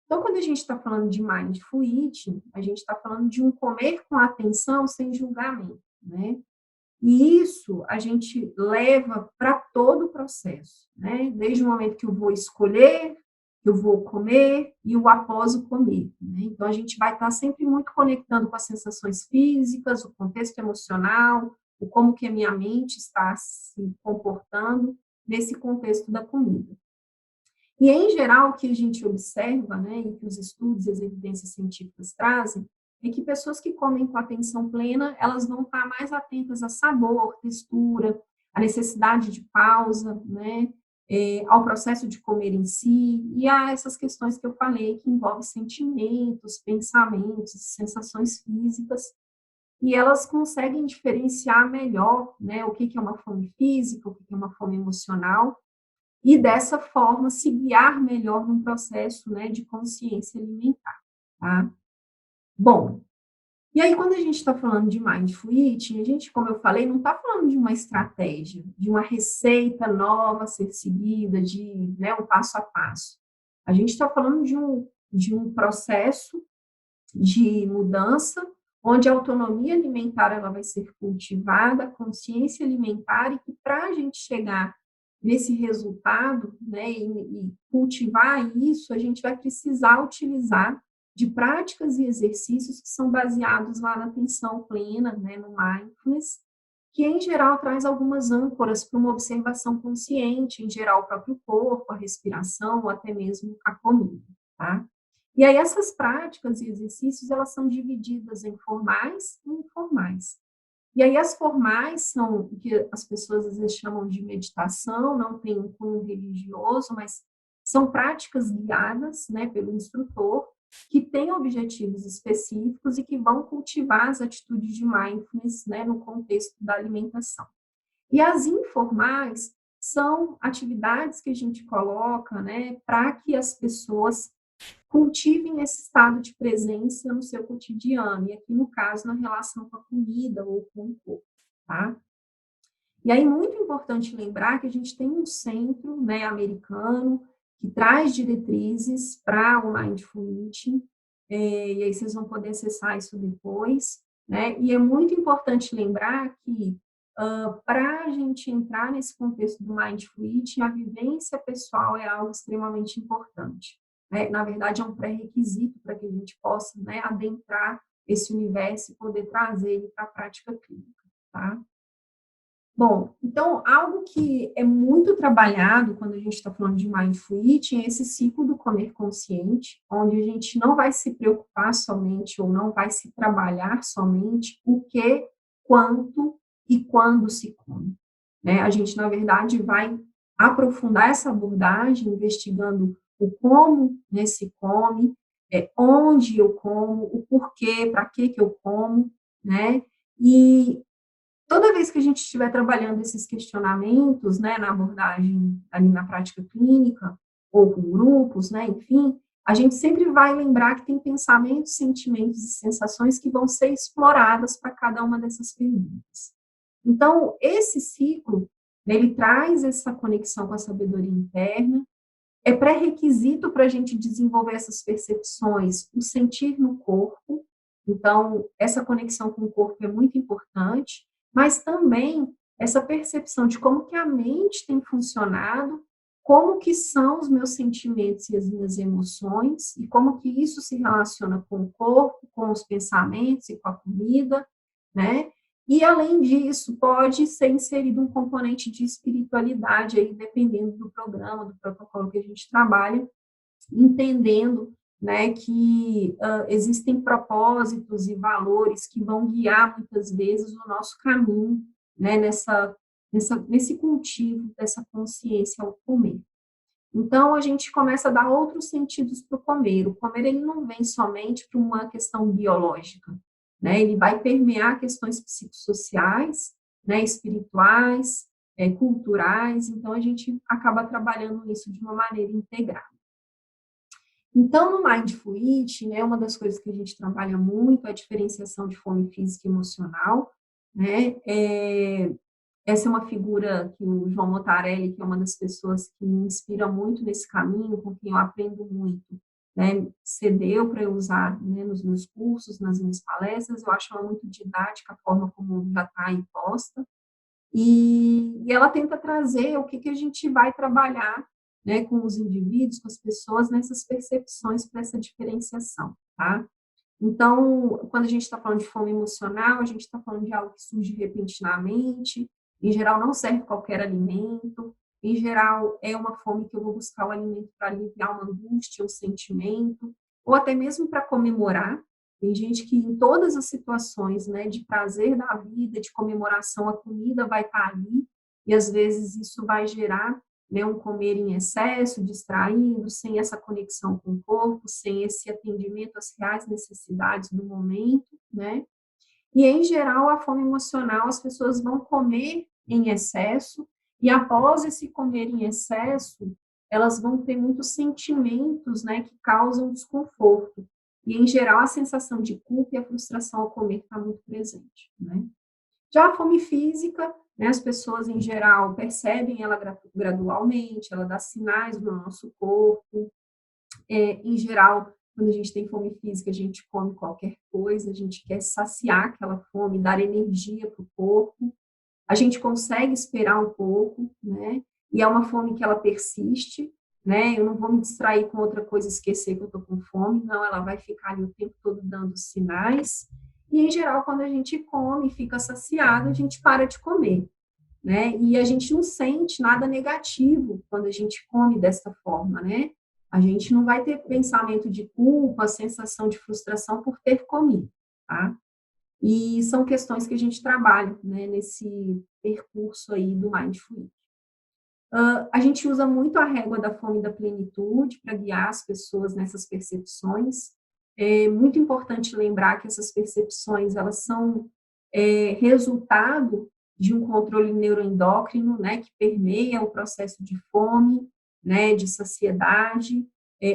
Então, quando a gente está falando de mindful eating, a gente está falando de um comer com atenção sem julgamento, né? E isso a gente leva para todo o processo, né? Desde o momento que eu vou escolher, que eu vou comer e o após o comer, né? Então, a gente vai estar sempre muito conectando com as sensações físicas, o contexto emocional, o como que a minha mente está se comportando nesse contexto da comida. E, em geral, o que a gente observa, né, e que os estudos e as evidências científicas trazem, é que pessoas que comem com atenção plena, elas vão estar mais atentas a sabor, textura, a necessidade de pausa, né, ao processo de comer em si, e a essas questões que eu falei, que envolvem sentimentos, pensamentos, sensações físicas, e elas conseguem diferenciar melhor, né, o que é uma fome física, o que é uma fome emocional, e dessa forma se guiar melhor num processo, né, de consciência alimentar, tá? Bom, e aí quando a gente está falando de mindful eating, a gente, como eu falei, não está falando de uma estratégia, de uma receita nova a ser seguida, de, né, um passo a passo. A gente está falando de um processo de mudança, onde a autonomia alimentar ela vai ser cultivada, a consciência alimentar, e que para a gente chegar nesse resultado, né, e cultivar isso, a gente vai precisar utilizar de práticas e exercícios que são baseados lá na atenção plena, né, no mindfulness, que em geral traz algumas âncoras para uma observação consciente, em geral o próprio corpo, a respiração, ou até mesmo a comida, tá? E aí essas práticas e exercícios, elas são divididas em formais e informais. E aí as formais são o que as pessoas às vezes chamam de meditação, não tem um cunho religioso, mas são práticas guiadas, né, pelo instrutor, que têm objetivos específicos e que vão cultivar as atitudes de mindfulness, né, no contexto da alimentação. E as informais são atividades que a gente coloca, né, para que as pessoas cultivem esse estado de presença no seu cotidiano, e aqui no caso, na relação com a comida ou com o corpo, tá? E aí, muito importante lembrar que a gente tem um centro, né, americano, que traz diretrizes para o Mindful Eating, e aí vocês vão poder acessar isso depois, né? E é muito importante lembrar que, para a gente entrar nesse contexto do Mindful Eating, a vivência pessoal é algo extremamente importante, né? Na verdade, é um pré-requisito para que a gente possa, né, adentrar esse universo e poder trazer ele para a prática clínica, tá? Bom, então, algo que é muito trabalhado quando a gente está falando de mindful eating é esse ciclo do comer consciente, onde a gente não vai se preocupar somente ou não vai se trabalhar somente o que, quanto e quando se come, né? A gente, na verdade, vai aprofundar essa abordagem, investigando o como, né, se come, onde eu como, o porquê, para que eu como, né? E toda vez que a gente estiver trabalhando esses questionamentos, né, na abordagem, ali na prática clínica, ou com grupos, né, enfim, a gente sempre vai lembrar que tem pensamentos, sentimentos e sensações que vão ser exploradas para cada uma dessas perguntas. Então, esse ciclo, né, ele traz essa conexão com a sabedoria interna, é pré-requisito para a gente desenvolver essas percepções, o sentir no corpo. Então, essa conexão com o corpo é muito importante, mas também essa percepção de como que a mente tem funcionado, como que são os meus sentimentos e as minhas emoções, e como que isso se relaciona com o corpo, com os pensamentos e com a comida, né? E, além disso, pode ser inserido um componente de espiritualidade, aí, dependendo do programa, do protocolo que a gente trabalha, entendendo, né, que existem propósitos e valores que vão guiar, muitas vezes, o nosso caminho, né, nesse cultivo dessa consciência ao comer. Então, a gente começa a dar outros sentidos para o comer. O comer, ele não vem somente para uma questão biológica, né? Ele vai permear questões psicossociais, né, espirituais, culturais. Então, a gente acaba trabalhando isso de uma maneira integrada. Então, no Mindful Eating, né, uma das coisas que a gente trabalha muito é a diferenciação de fome física e emocional, né? Essa é uma figura que o João Motarelli, que é uma das pessoas que me inspira muito nesse caminho, com quem eu aprendo muito. né, cedeu para eu usar, né, nos meus cursos, nas minhas palestras. Eu acho ela muito didática, a forma como já está aí posta. E ela tenta trazer o que, que a gente vai trabalhar, né, com os indivíduos, com as pessoas, nessas percepções para essa diferenciação, tá? Então, quando a gente está falando de fome emocional, a gente está falando de algo que surge repentinamente, em geral não serve qualquer alimento, em geral é uma fome que eu vou buscar o alimento para aliviar uma angústia, um sentimento, ou até mesmo para comemorar. Tem gente que em todas as situações, né, de prazer da vida, de comemoração, a comida vai estar ali, e às vezes isso vai gerar, né, um comer em excesso, distraído, sem essa conexão com o corpo, sem esse atendimento às reais necessidades do momento, né? E, em geral, a fome emocional, as pessoas vão comer em excesso, e após esse comer em excesso, elas vão ter muitos sentimentos, né, que causam desconforto. E, em geral, a sensação de culpa e a frustração ao comer está muito presente, né? Já a fome física, né, as pessoas em geral percebem ela gradualmente, ela dá sinais no nosso corpo. Em geral, quando a gente tem fome física, a gente come qualquer coisa, a gente quer saciar aquela fome, dar energia para o corpo. A gente consegue esperar um pouco, né? E é uma fome que ela persiste, né? Eu não vou me distrair com outra coisa, esquecer que eu estou com fome, não, ela vai ficar ali o tempo todo dando sinais. E, em geral, quando a gente come e fica saciado, a gente para de comer, né? E a gente não sente nada negativo quando a gente come dessa forma, né? A gente não vai ter pensamento de culpa, sensação de frustração por ter comido, tá? E são questões que a gente trabalha, né, nesse percurso aí do Mindful. A gente usa muito a régua da fome e da plenitude para guiar as pessoas nessas percepções. É muito importante lembrar que essas percepções, elas são resultado de um controle neuroendócrino, né, que permeia o processo de fome, né, de saciedade,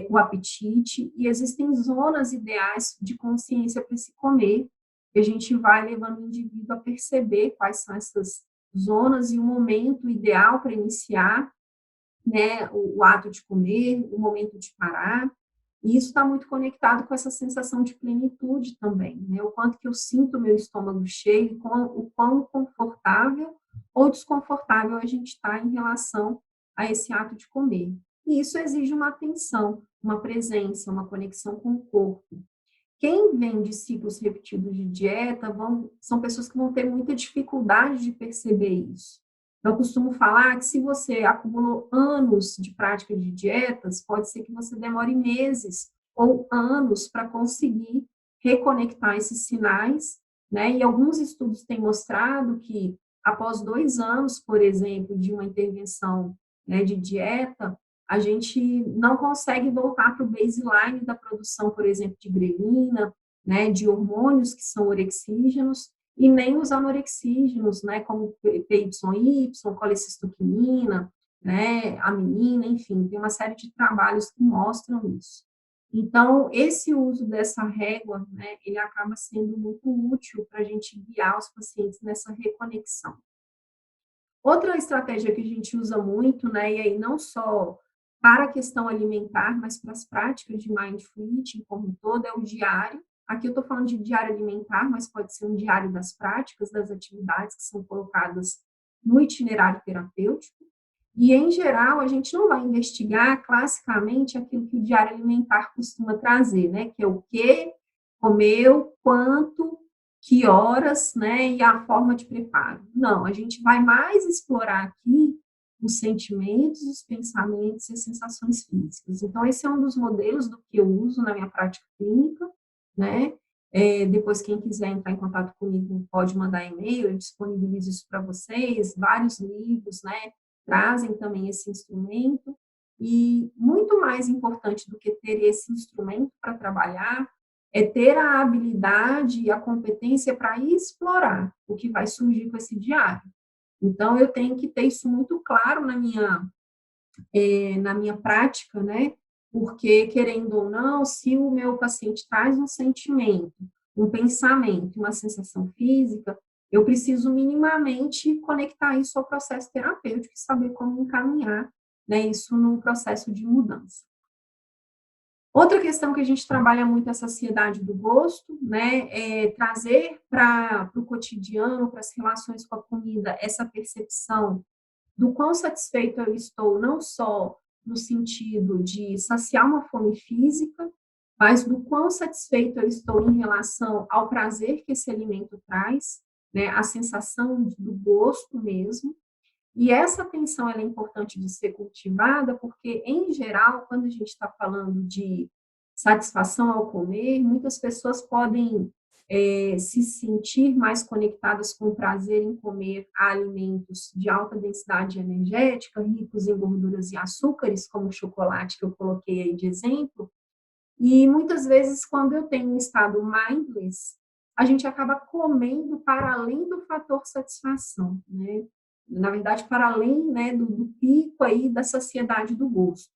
o apetite, e existem zonas ideais de consciência para se comer, que a gente vai levando o indivíduo a perceber quais são essas zonas e o momento ideal para iniciar, né, o ato de comer, o momento de parar. E isso está muito conectado com essa sensação de plenitude também, né? O quanto que eu sinto o meu estômago cheio, o quão confortável ou desconfortável a gente está em relação a esse ato de comer. E isso exige uma atenção, uma presença, uma conexão com o corpo. Quem vem de ciclos repetidos de dieta são pessoas que vão ter muita dificuldade de perceber isso. Eu costumo falar que se você acumulou anos de prática de dietas, pode ser que você demore meses ou anos para conseguir reconectar esses sinais, né? E alguns estudos têm mostrado que após 2 anos, por exemplo, de uma intervenção, né, de dieta, a gente não consegue voltar para o baseline da produção, por exemplo, de grelina, né, de hormônios que são orexígenos, e nem os anorexígenos, né, como PYY, colecistoquinina, né, aminina, enfim, tem uma série de trabalhos que mostram isso. Então, esse uso dessa régua, né, ele acaba sendo muito útil para a gente guiar os pacientes nessa reconexão. Outra estratégia que a gente usa muito, né, e aí não só para a questão alimentar, mas para as práticas de mindful eating como um todo, é o diário. Aqui eu estou falando de diário alimentar, mas pode ser um diário das práticas, das atividades que são colocadas no itinerário terapêutico. E, em geral, a gente não vai investigar classicamente aquilo que o diário alimentar costuma trazer, né? Que é o que comeu, quanto, que horas, né? E a forma de preparo. Não, a gente vai mais explorar aqui os sentimentos, os pensamentos e as sensações físicas. Então, esse é um dos modelos do que eu uso na minha prática clínica, né? Depois, quem quiser entrar em contato comigo, pode mandar e-mail, eu disponibilizo isso para vocês, vários livros, né? Trazem também esse instrumento, e muito mais importante do que ter esse instrumento para trabalhar, é ter a habilidade e a competência para explorar o que vai surgir com esse diário. Então, eu tenho que ter isso muito claro na minha prática, né? Porque, querendo ou não, se o meu paciente traz um sentimento, um pensamento, uma sensação física, eu preciso minimamente conectar isso ao processo terapêutico e saber como encaminhar, né, isso no processo de mudança. Outra questão que a gente trabalha muito é a saciedade do gosto, né? É trazer para o cotidiano, para as relações com a comida, essa percepção do quão satisfeito eu estou, não só no sentido de saciar uma fome física, mas do quão satisfeito eu estou em relação ao prazer que esse alimento traz, né? A sensação do gosto mesmo. E essa atenção ela é importante de ser cultivada, porque, em geral, quando a gente está falando de satisfação ao comer, muitas pessoas podem se sentir mais conectadas com o prazer em comer alimentos de alta densidade energética, ricos em gorduras e açúcares, como o chocolate que eu coloquei aí de exemplo. E muitas vezes, quando eu tenho um estado mindless, a gente acaba comendo para além do fator satisfação, né? Na verdade, para além, né, do pico aí da saciedade do gosto.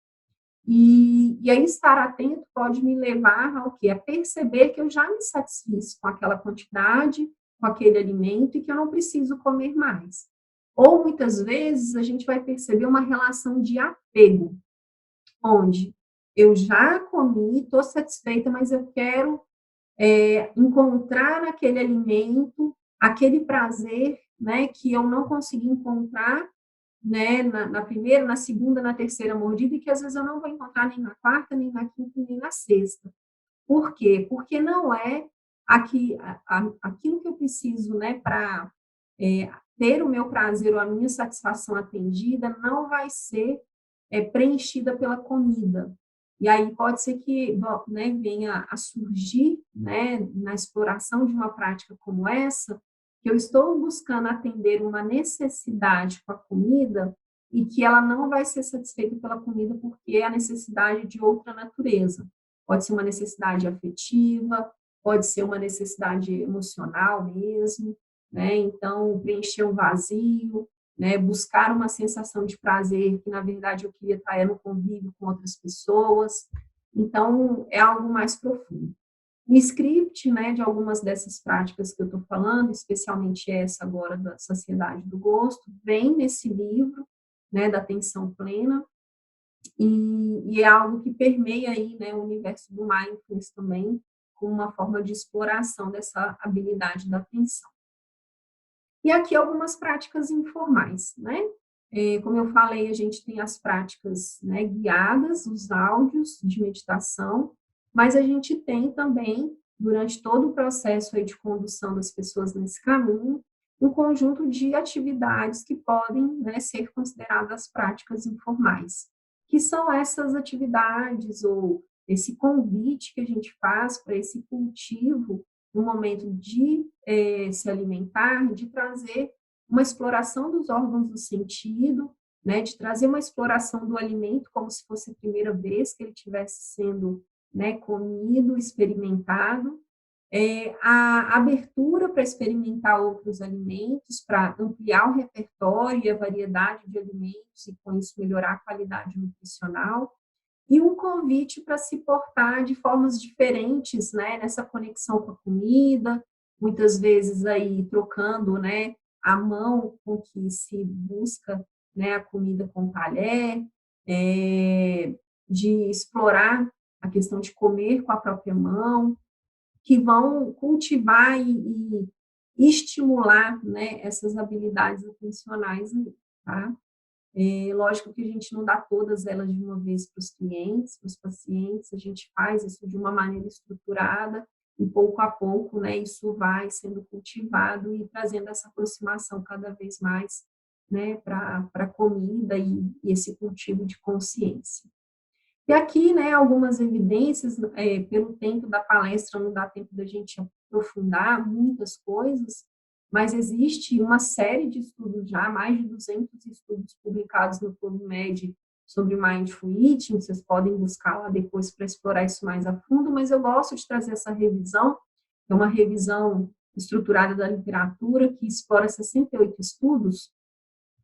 E aí estar atento pode me levar ao quê? A perceber que eu já me satisfiz com aquela quantidade, com aquele alimento e que eu não preciso comer mais. Ou muitas vezes a gente vai perceber uma relação de apego, onde eu já comi, estou satisfeita, mas eu quero encontrar naquele alimento aquele prazer, né, que eu não consegui encontrar, né, na primeira, na segunda, na terceira mordida, e que às vezes eu não vou encontrar nem na quarta, nem na quinta, nem na sexta. Por quê? Porque não é aquilo que eu preciso, né, para ter o meu prazer ou a minha satisfação atendida, não vai ser preenchida pela comida. E aí pode ser que, né, venha a surgir, né, na exploração de uma prática como essa, que eu estou buscando atender uma necessidade com a comida e que ela não vai ser satisfeita pela comida porque é a necessidade de outra natureza. Pode ser uma necessidade afetiva, pode ser uma necessidade emocional mesmo, né? Então, preencher um vazio, né? Buscar uma sensação de prazer que, na verdade, eu queria estar no convívio com outras pessoas. Então, é algo mais profundo. O script, né, de algumas dessas práticas que eu estou falando, especialmente essa agora da saciedade do gosto, vem nesse livro, né, da atenção plena, e é algo que permeia aí, né, o universo do mindfulness também, com uma forma de exploração dessa habilidade da atenção. E aqui algumas práticas informais, né? Como eu falei, a gente tem as práticas, né, guiadas, os áudios de meditação, mas a gente tem também, durante todo o processo aí de condução das pessoas nesse caminho, um conjunto de atividades que podem, né, ser consideradas práticas informais, que são essas atividades ou esse convite que a gente faz para esse cultivo no momento de se alimentar, de trazer uma exploração dos órgãos do sentido, né, de trazer uma exploração do alimento como se fosse a primeira vez que ele estivesse sendo, né, comido, experimentado, a abertura para experimentar outros alimentos, para ampliar o repertório e a variedade de alimentos e com isso melhorar a qualidade nutricional, e um convite para se portar de formas diferentes, né, nessa conexão com a comida, muitas vezes aí trocando, né, a mão com que se busca, né, a comida com o talher, de explorar a questão de comer com a própria mão, que vão cultivar e estimular, né, essas habilidades atencionais, tá? Lógico que a gente não dá todas elas de uma vez para os clientes, para os pacientes, a gente faz isso de uma maneira estruturada e pouco a pouco, né, isso vai sendo cultivado e trazendo essa aproximação cada vez mais, né, para a comida e esse cultivo de consciência. E aqui, né, algumas evidências, pelo tempo da palestra não dá tempo da gente aprofundar muitas coisas, mas existe uma série de estudos já, mais de 200 estudos publicados no PubMed sobre Mindful Eating, vocês podem buscar lá depois para explorar isso mais a fundo, mas eu gosto de trazer essa revisão, é uma revisão estruturada da literatura que explora 68 estudos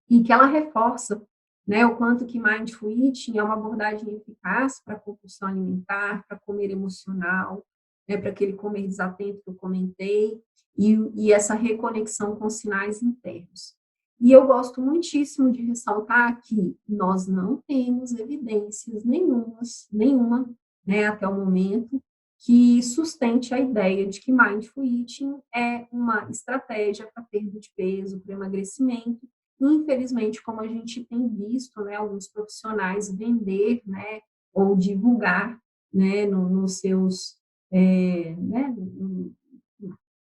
e que ela reforça, né, o quanto que Mindful Eating é uma abordagem eficaz para a compulsão alimentar, para comer emocional, né, para aquele comer desatento que eu comentei, e essa reconexão com sinais internos. E eu gosto muitíssimo de ressaltar que nós não temos evidências nenhuma né, até o momento, que sustente a ideia de que Mindful Eating é uma estratégia para perda de peso, para emagrecimento. Infelizmente, como a gente tem visto, né, alguns profissionais vender, né, ou divulgar, né, nos seus, né,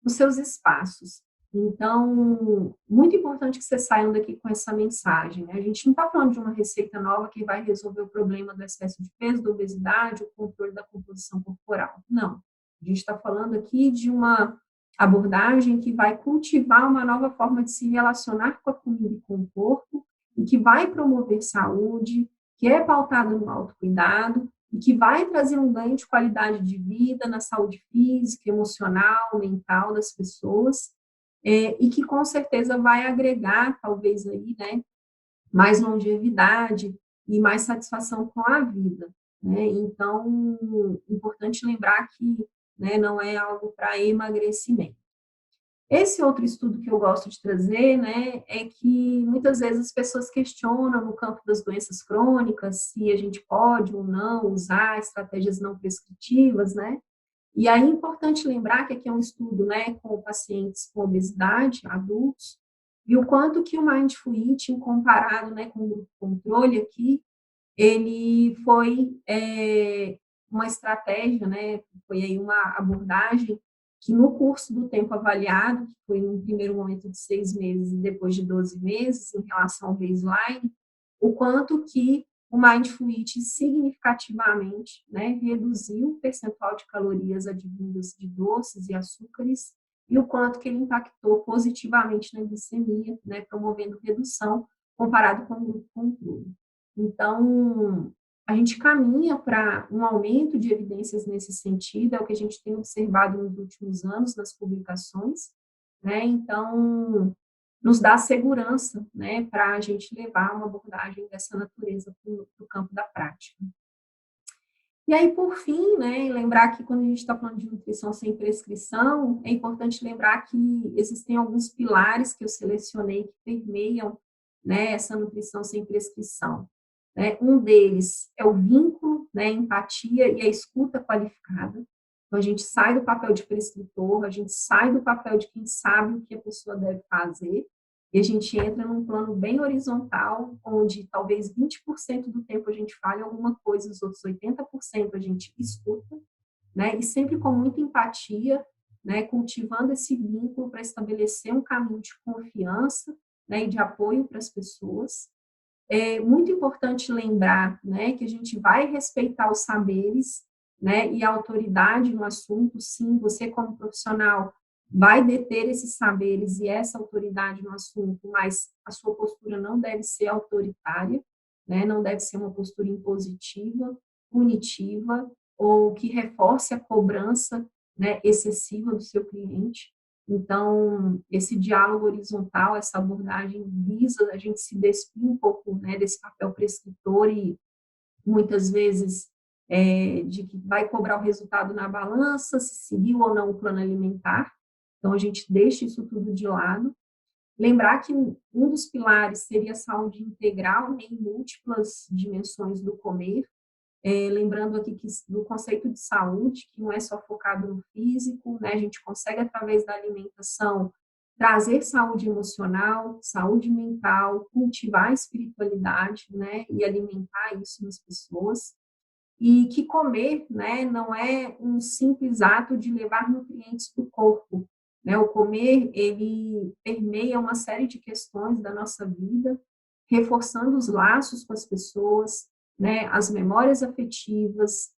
nos seus espaços. Então, muito importante que vocês saiam daqui com essa mensagem, né? A gente não está falando de uma receita nova que vai resolver o problema do excesso de peso, da obesidade, o controle da composição corporal. Não. A gente está falando aqui de uma abordagem que vai cultivar uma nova forma de se relacionar com a comida e com o corpo, e que vai promover saúde, que é pautada no autocuidado, e que vai trazer um ganho de qualidade de vida na saúde física, emocional, mental das pessoas, e que com certeza vai agregar, talvez aí, né, mais longevidade e mais satisfação com a vida, né? Então, importante lembrar que, né, não é algo para emagrecimento. Esse outro estudo que eu gosto de trazer, né, é que muitas vezes as pessoas questionam no campo das doenças crônicas se a gente pode ou não usar estratégias não prescritivas, né? E aí é importante lembrar que aqui é um estudo, né, com pacientes com obesidade, adultos, e o quanto que o Mindful Eating comparado, né, com o grupo controle aqui, ele foi uma estratégia, né, foi aí uma abordagem que no curso do tempo avaliado, que foi no primeiro momento de 6 meses e depois de 12 meses, em relação ao baseline, o quanto que o Mindful Eating significativamente, né, reduziu o percentual de calorias advindas de doces e açúcares e o quanto que ele impactou positivamente na glicemia, né, promovendo redução comparado com o grupo controle. Então, a gente caminha para um aumento de evidências nesse sentido, é o que a gente tem observado nos últimos anos nas publicações, né? Então, nos dá segurança, né, para a gente levar uma abordagem dessa natureza para o campo da prática. E aí, por fim, né, lembrar que quando a gente está falando de nutrição sem prescrição, é importante lembrar que existem alguns pilares que eu selecionei que permeiam, né, essa nutrição sem prescrição. Né? Um deles é o vínculo, né, a empatia e a escuta qualificada. Então, a gente sai do papel de prescritor, a gente sai do papel de quem sabe o que a pessoa deve fazer, e a gente entra num plano bem horizontal, onde talvez 20% do tempo a gente fale alguma coisa, os outros 80% a gente escuta, né? E sempre com muita empatia, né? Cultivando esse vínculo para estabelecer um caminho de confiança, né? E de apoio para as pessoas. É muito importante lembrar, né? Que a gente vai respeitar os saberes, né? E a autoridade no assunto, sim, você como profissional vai deter esses saberes e essa autoridade no assunto, mas a sua postura não deve ser autoritária, né? Não deve ser uma postura impositiva, punitiva ou que reforce a cobrança, né, excessiva do seu cliente. Então, esse diálogo horizontal, essa abordagem visa a gente se despir um pouco, né, desse papel prescritor e muitas vezes de que vai cobrar o resultado na balança, se seguiu ou não o plano alimentar. Então, a gente deixa isso tudo de lado. Lembrar que um dos pilares seria a saúde integral, né, em múltiplas dimensões do comer. Lembrando aqui que do conceito de saúde, que não é só focado no físico, né, a gente consegue, através da alimentação, trazer saúde emocional, saúde mental, cultivar a espiritualidade, né, e alimentar isso nas pessoas. E que comer, né, não é um simples ato de levar nutrientes para o corpo, né? O comer, ele permeia uma série de questões da nossa vida, reforçando os laços com as pessoas, né, as memórias afetivas,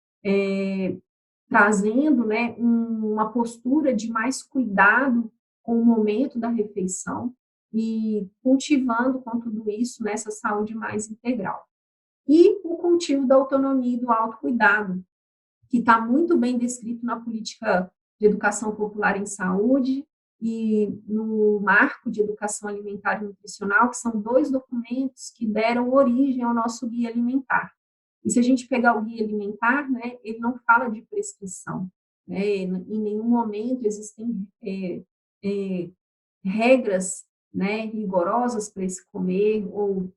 trazendo, né, uma postura de mais cuidado com o momento da refeição e cultivando com tudo isso nessa saúde mais integral. E o cultivo da autonomia e do autocuidado, que está muito bem descrito na política de educação popular em saúde e no marco de educação alimentar e nutricional, que são dois documentos que deram origem ao nosso guia alimentar. E se a gente pegar o guia alimentar, né, ele não fala de prescrição, né, em nenhum momento existem regras, né, rigorosas para esse comer ou,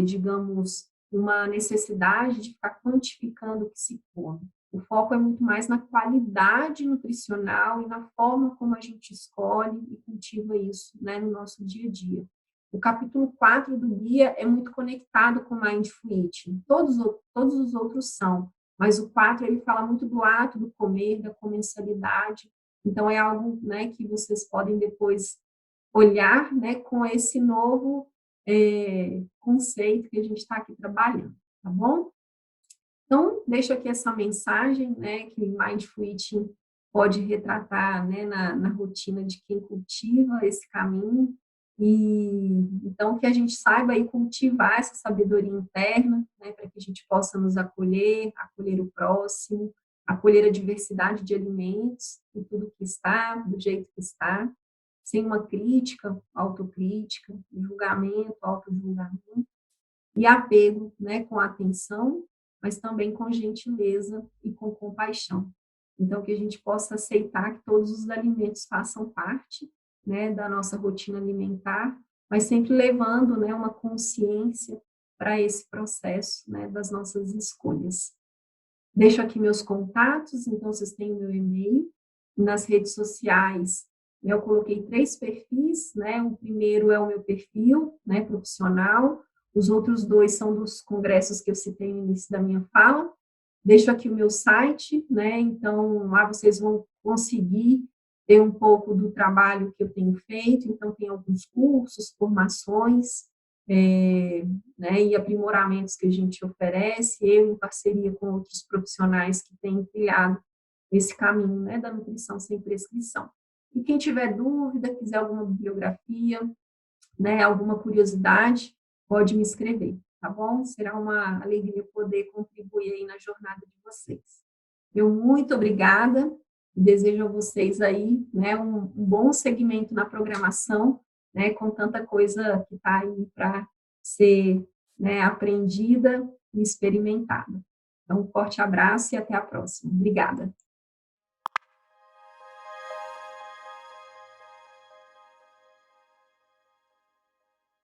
digamos, uma necessidade de ficar quantificando o que se come. O foco é muito mais na qualidade nutricional e na forma como a gente escolhe e cultiva isso, né, no nosso dia a dia. O capítulo 4 do guia é muito conectado com o Mindful Eating. Todos os outros são, mas o 4 ele fala muito do ato do comer, da comensalidade. Então, é algo, né, que vocês podem depois olhar, né, com esse novo conceito que a gente está aqui trabalhando, tá bom? Então, deixo aqui essa mensagem, né, que Mindful Eating pode retratar, né, na rotina de quem cultiva esse caminho, e então que a gente saiba aí cultivar essa sabedoria interna, né, para que a gente possa nos acolher, acolher o próximo, acolher a diversidade de alimentos e tudo que está, do jeito que está, sem uma crítica, autocrítica, julgamento, autojulgamento, e apego, né, com atenção, mas também com gentileza e com compaixão. Então, que a gente possa aceitar que todos os alimentos façam parte, né, da nossa rotina alimentar, mas sempre levando, né, uma consciência para esse processo, né, das nossas escolhas. Deixo aqui meus contatos, então vocês têm o meu e-mail. Nas redes sociais, eu coloquei 3 perfis, né? O primeiro é o meu perfil, né, profissional. Os outros 2 são dos congressos que eu citei no início da minha fala. Deixo aqui o meu site, né? Então, lá vocês vão conseguir ter um pouco do trabalho que eu tenho feito. Então, tem alguns cursos, formações, né, e aprimoramentos que a gente oferece, eu em parceria com outros profissionais que têm trilhado esse caminho, né, da nutrição sem prescrição. E quem tiver dúvida, quiser alguma bibliografia, né, alguma curiosidade, pode me escrever, tá bom? Será uma alegria poder contribuir aí na jornada de vocês. Eu muito obrigada, desejo a vocês aí, né, um bom segmento na programação, né, com tanta coisa que está aí para ser, né, aprendida e experimentada. Então, um forte abraço e até a próxima. Obrigada.